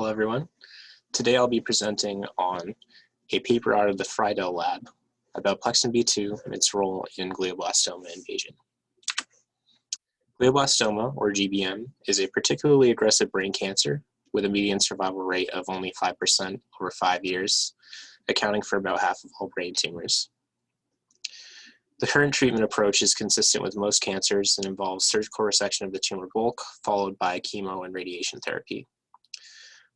Hello everyone. Today I'll be presenting on a paper out of the Friedel lab about plexin B2 and its role in glioblastoma invasion. Glioblastoma, or GBM, is a particularly aggressive brain cancer with a median survival rate of only 5% over 5 years, accounting for about half of all brain tumors. The current treatment approach is consistent with most cancers and involves surgical resection of the tumor bulk, followed by chemo and radiation therapy.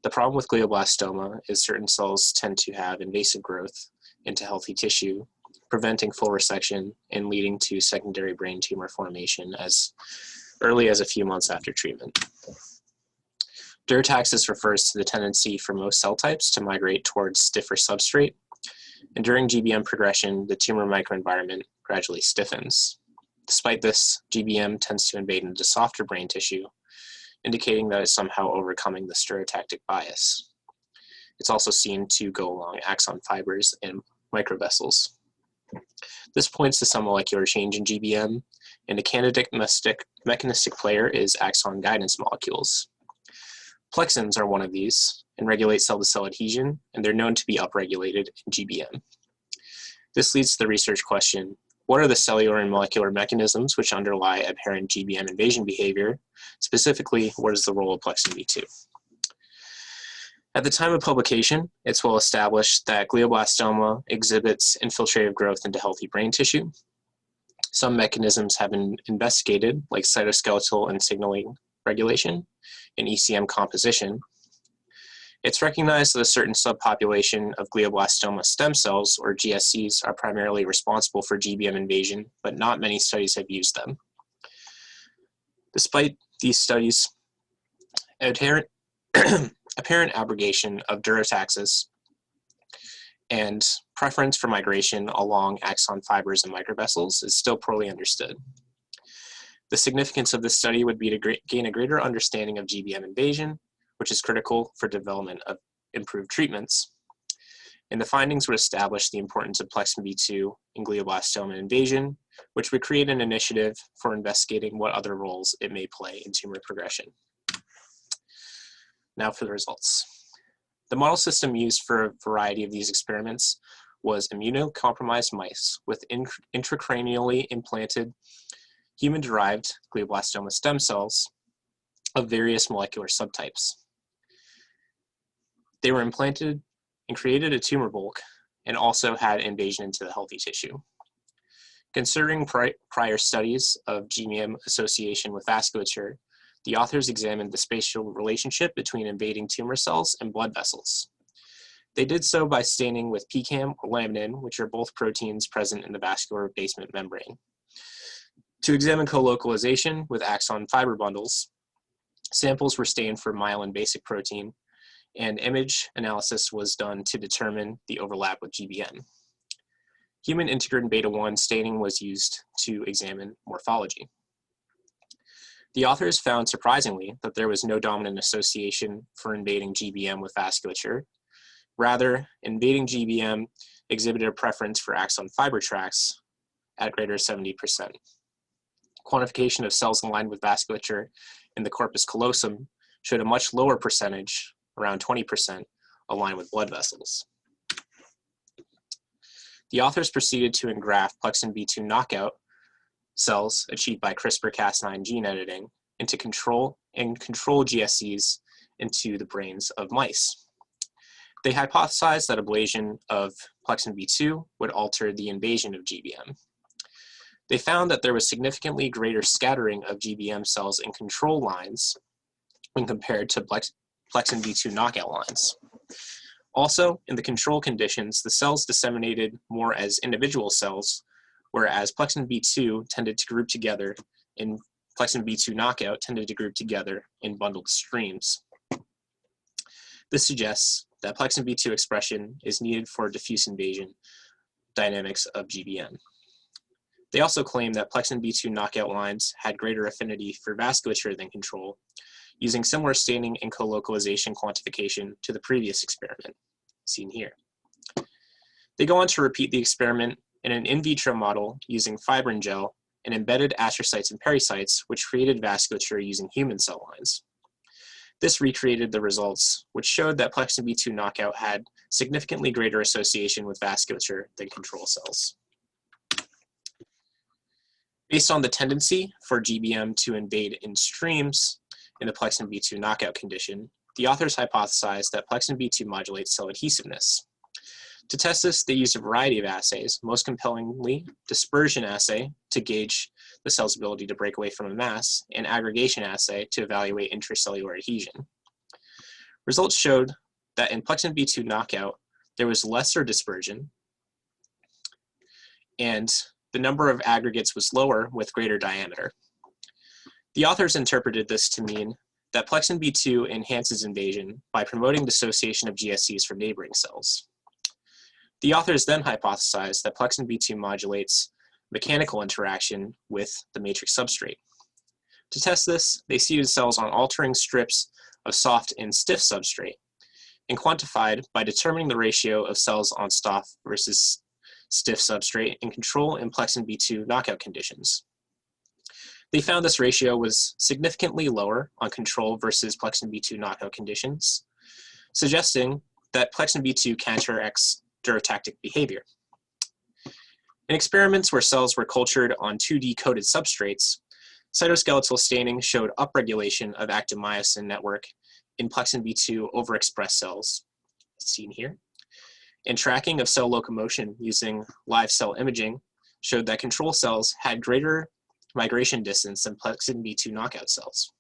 The problem with glioblastoma is certain cells tend to have invasive growth into healthy tissue, preventing full resection and leading to secondary brain tumor formation as early as a few months after treatment. Durotaxis refers to the tendency for most cell types to migrate towards stiffer substrate, and during GBM progression, the tumor microenvironment gradually stiffens. Despite this, GBM tends to invade into softer brain tissue, indicating that it's somehow overcoming the stereotactic bias. It's also seen to go along axon fibers and microvessels. This points to some molecular change in GBM, and a candidate mechanistic player is axon guidance molecules. Plexins are one of these and regulate cell-to-cell adhesion, and they're known to be upregulated in GBM. This leads to the research question: what are the cellular and molecular mechanisms which underlie apparent GBM invasion behavior? Specifically, what is the role of plexin B2? At the time of publication, it's well established that glioblastoma exhibits infiltrative growth into healthy brain tissue. Some mechanisms have been investigated, like cytoskeletal and signaling regulation and ECM composition. It's recognized that a certain subpopulation of glioblastoma stem cells, or GSCs, are primarily responsible for GBM invasion, but not many studies have used them. Despite these studies, apparent abrogation of durotaxis and preference for migration along axon fibers and microvessels is still poorly understood. The significance of this study would be to gain a greater understanding of GBM invasion, which is critical for development of improved treatments. And the findings would establish the importance of plexin B2 in glioblastoma invasion, which would create an initiative for investigating what other roles it may play in tumor progression. Now for the results. The model system used for a variety of these experiments was immunocompromised mice with intracranially implanted human-derived glioblastoma stem cells of various molecular subtypes. They were implanted and created a tumor bulk and also had invasion into the healthy tissue. Considering prior studies of GBM association with vasculature, the authors examined the spatial relationship between invading tumor cells and blood vessels. They did so by staining with PCAM or laminin, which are both proteins present in the vascular basement membrane. To examine colocalization with axon fiber bundles, samples were stained for myelin basic protein, and image analysis was done to determine the overlap with GBM. Human integrin beta-1 staining was used to examine morphology. The authors found, surprisingly, that there was no dominant association for invading GBM with vasculature. Rather, invading GBM exhibited a preference for axon fiber tracts at greater than 70%. Quantification of cells aligned with vasculature in the corpus callosum showed a much lower percentage, around 20%, aligned with blood vessels. The authors proceeded to engraft plexin B2 knockout cells achieved by CRISPR-Cas9 gene editing into control GSCs into the brains of mice. They hypothesized that ablation of plexin B2 would alter the invasion of GBM. They found that there was significantly greater scattering of GBM cells in control lines when compared to plexin B2 knockout lines. Also, in the control conditions, the cells disseminated more as individual cells, whereas plexin B2 tended to group together and plexin B2 knockout tended to group together in bundled streams. This suggests that plexin B2 expression is needed for diffuse invasion dynamics of GBM. They also claim that plexin B2 knockout lines had greater affinity for vasculature than control, using similar staining and colocalization quantification to the previous experiment, seen here. They go on to repeat the experiment in an in vitro model using fibrin gel and embedded astrocytes and pericytes, which created vasculature using human cell lines. This recreated the results, which showed that plexin B2 knockout had significantly greater association with vasculature than control cells. Based on the tendency for GBM to invade in streams in the plexin B2 knockout condition, the authors hypothesized that plexin B2 modulates cell adhesiveness. To test this, they used a variety of assays, most compellingly dispersion assay to gauge the cell's ability to break away from a mass, and aggregation assay to evaluate intracellular adhesion. Results showed that in plexin B2 knockout, there was lesser dispersion, and the number of aggregates was lower with greater diameter. The authors interpreted this to mean that plexin B2 enhances invasion by promoting dissociation of GSCs from neighboring cells. The authors then hypothesized that plexin B2 modulates mechanical interaction with the matrix substrate. To test this, they seeded cells on altering strips of soft and stiff substrate, and quantified by determining the ratio of cells on soft versus stiff substrate in control and plexin B2 knockout conditions. They found this ratio was significantly lower on control versus plexin B2 knockout conditions, suggesting that plexin B2 counteracts durotactic behavior. In experiments where cells were cultured on 2D coded substrates, cytoskeletal staining showed upregulation of actomyosin network in plexin B2 overexpressed cells, seen here. And tracking of cell locomotion using live cell imaging showed that control cells had greater migration distance than plexin B2 knockout cells.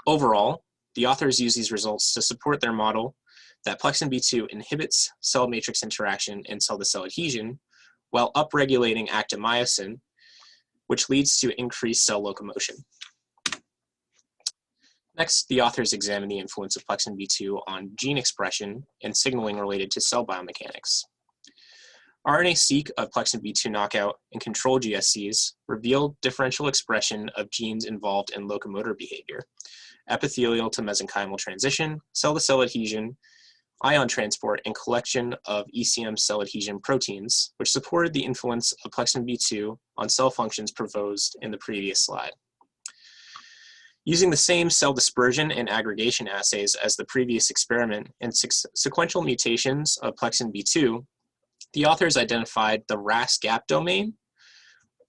Overall, the authors use these results to support their model that plexin B2 inhibits cell matrix interaction and cell-to-cell adhesion while upregulating actomyosin, which leads to increased cell locomotion. Next, the authors examine the influence of plexin B2 on gene expression and signaling related to cell biomechanics. RNA-seq of plexin B2 knockout and control GSCs revealed differential expression of genes involved in locomotor behavior, epithelial to mesenchymal transition, cell-to-cell adhesion, ion transport, and collection of ECM cell adhesion proteins, which supported the influence of plexin B2 on cell functions proposed in the previous slide. Using the same cell dispersion and aggregation assays as the previous experiment and sequential mutations of plexin B2, the authors identified the RAS gap domain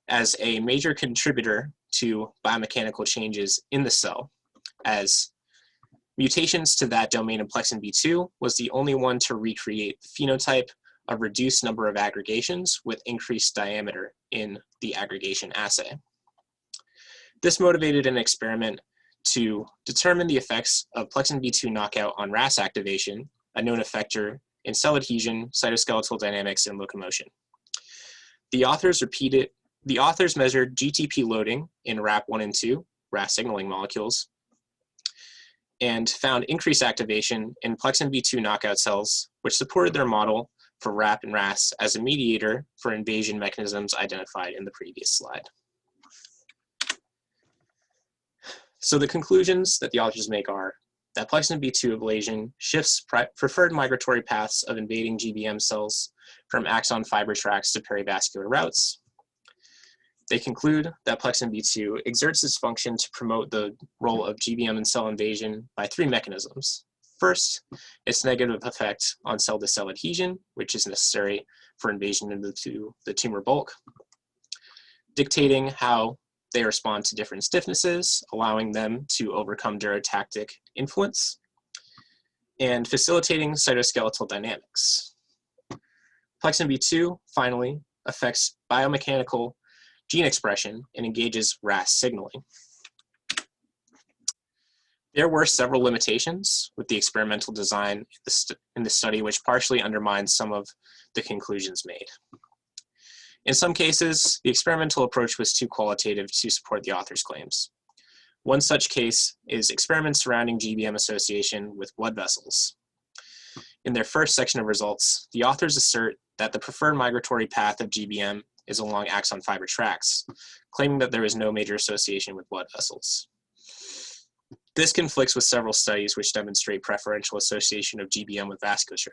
as a major contributor to biomechanical changes in the cell, as mutations to that domain in plexin B2 was the only one to recreate the phenotype of reduced number of aggregations with increased diameter in the aggregation assay. This motivated an experiment to determine the effects of plexin B2 knockout on RAS activation, a known effector in cell adhesion, cytoskeletal dynamics, and locomotion. The authors measured GTP loading in RAP1 and 2, RAS signaling molecules, and found increased activation in plexin B2 knockout cells, which supported their model for RAP and RAS as a mediator for invasion mechanisms identified in the previous slide. So the conclusions that the authors make are that plexin B2 ablation shifts preferred migratory paths of invading GBM cells from axon fiber tracts to perivascular routes. They conclude that plexin B2 exerts its function to promote the role of GBM in cell invasion by three mechanisms. First, its negative effect on cell-to-cell adhesion, which is necessary for invasion into the tumor bulk, dictating how they respond to different stiffnesses, allowing them to overcome durotactic influence, and facilitating cytoskeletal dynamics. Plexin B2, finally, affects biomechanical gene expression and engages RAS signaling. There were several limitations with the experimental design in the study, which partially undermined some of the conclusions made. In some cases, the experimental approach was too qualitative to support the author's claims. One such case is experiments surrounding GBM association with blood vessels. In their first section of results, the authors assert that the preferred migratory path of GBM is along axon fiber tracts, claiming that there is no major association with blood vessels. This conflicts with several studies which demonstrate preferential association of GBM with vasculature.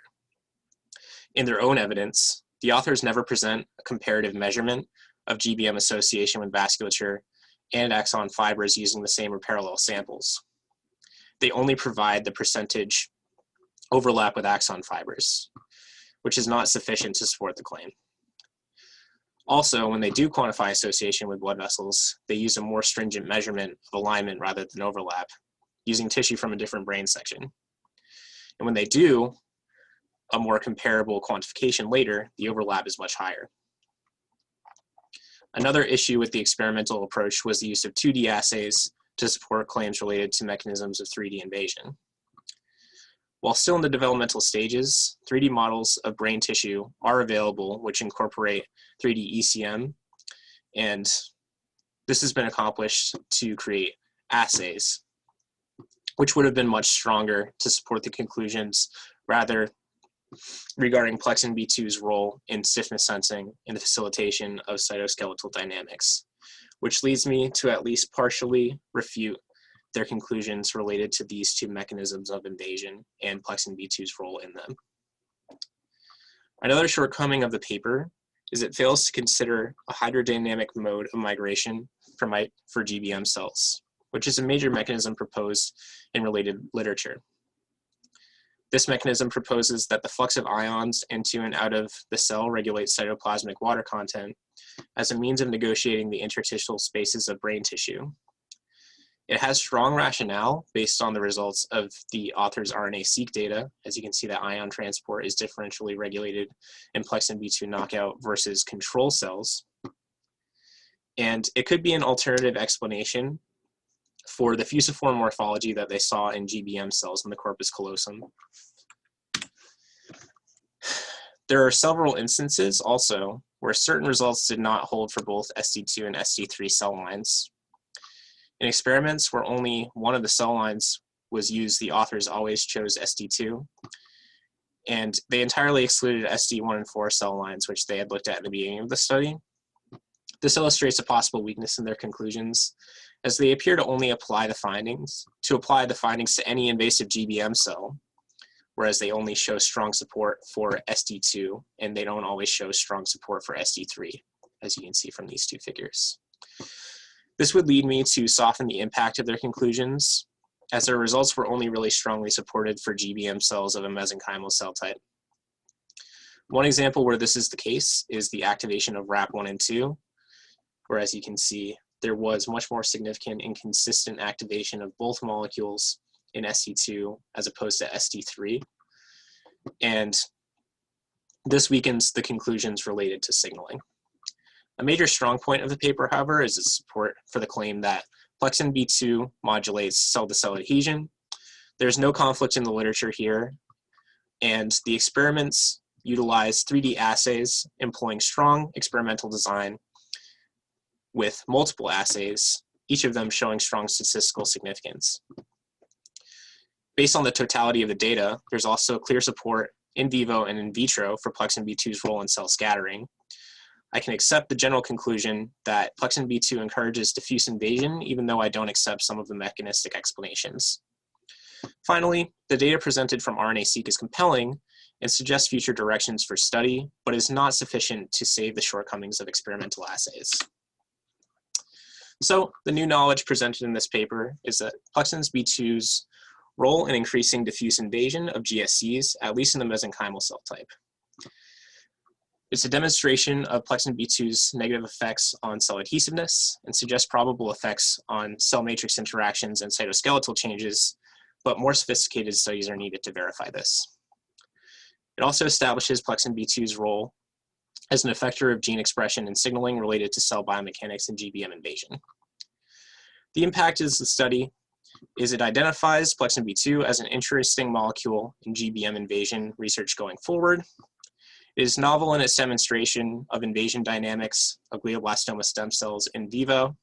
In their own evidence, the authors never present a comparative measurement of GBM association with vasculature and axon fibers using the same or parallel samples. they only provide the percentage overlap with axon fibers, which is not sufficient to support the claim. Also, when they do quantify association with blood vessels, they use a more stringent measurement of alignment rather than overlap, using tissue from a different brain section. And when they do a more comparable quantification later, the overlap is much higher. Another issue with the experimental approach was the use of 2D assays to support claims related to mechanisms of 3D invasion. While still in the developmental stages, 3D models of brain tissue are available which incorporate 3D ECM, and this has been accomplished to create assays, which would have been much stronger to support the conclusions rather regarding plexin B2's role in stiffness sensing and the facilitation of cytoskeletal dynamics, which leads me to at least partially refute their conclusions related to these two mechanisms of invasion and plexin B2's role in them. Another shortcoming of the paper is it fails to consider a hydrodynamic mode of migration for GBM cells, which is a major mechanism proposed in related literature. This mechanism proposes that the flux of ions into and out of the cell regulates cytoplasmic water content as a means of negotiating the interstitial spaces of brain tissue. It has strong rationale based on the results of the author's RNA-seq data. As you can see, that ion transport is differentially regulated in plexin B2 knockout versus control cells. And it could be an alternative explanation for the fusiform morphology that they saw in GBM cells in the corpus callosum. There are several instances also where certain results did not hold for both ST2 and ST3 cell lines. In experiments where only one of the cell lines was used, the authors always chose ST2, and they entirely excluded ST1 and 4 cell lines, which they had looked at the beginning of the study. This illustrates a possible weakness in their conclusions, as they appear to only apply the findings to any invasive GBM cell, whereas they only show strong support for ST2, and they don't always show strong support for ST3, as you can see from these two figures. This would lead me to soften the impact of their conclusions, as their results were only really strongly supported for GBM cells of a mesenchymal cell type. One example where this is the case is the activation of RAP1 and 2, where, as you can see, there was much more significant and consistent activation of both molecules in ST2 as opposed to ST3. And this weakens the conclusions related to signaling. A major strong point of the paper, however, is its support for the claim that plexin B2 modulates cell-to-cell adhesion. There's no conflict in the literature here, and the experiments utilize 3D assays employing strong experimental design with multiple assays, each of them showing strong statistical significance. Based on the totality of the data, there's also clear support in vivo and in vitro for plexin B2's role in cell scattering. I can accept the general conclusion that plexin B2 encourages diffuse invasion, even though I don't accept some of the mechanistic explanations. Finally, the data presented from RNA-seq is compelling and suggests future directions for study, but is not sufficient to save the shortcomings of experimental assays. So the new knowledge presented in this paper is that plexin B2's role in increasing diffuse invasion of GSCs, at least in the mesenchymal cell type. It's a demonstration of plexin B2's negative effects on cell adhesiveness and suggests probable effects on cell matrix interactions and cytoskeletal changes, but more sophisticated studies are needed to verify this. It also establishes plexin B2's role as an effector of gene expression and signaling related to cell biomechanics and GBM invasion. The impact of the study is it identifies plexin B2 as an interesting molecule in GBM invasion research going forward. It is novel in its demonstration of invasion dynamics of glioblastoma stem cells in vivo.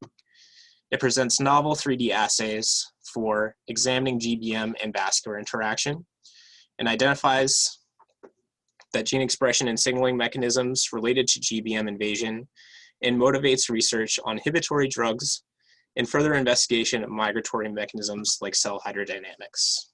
It presents novel 3D assays for examining GBM and vascular interaction, and identifies that gene expression and signaling mechanisms related to GBM invasion, and motivates research on inhibitory drugs and further investigation of migratory mechanisms like cell hydrodynamics.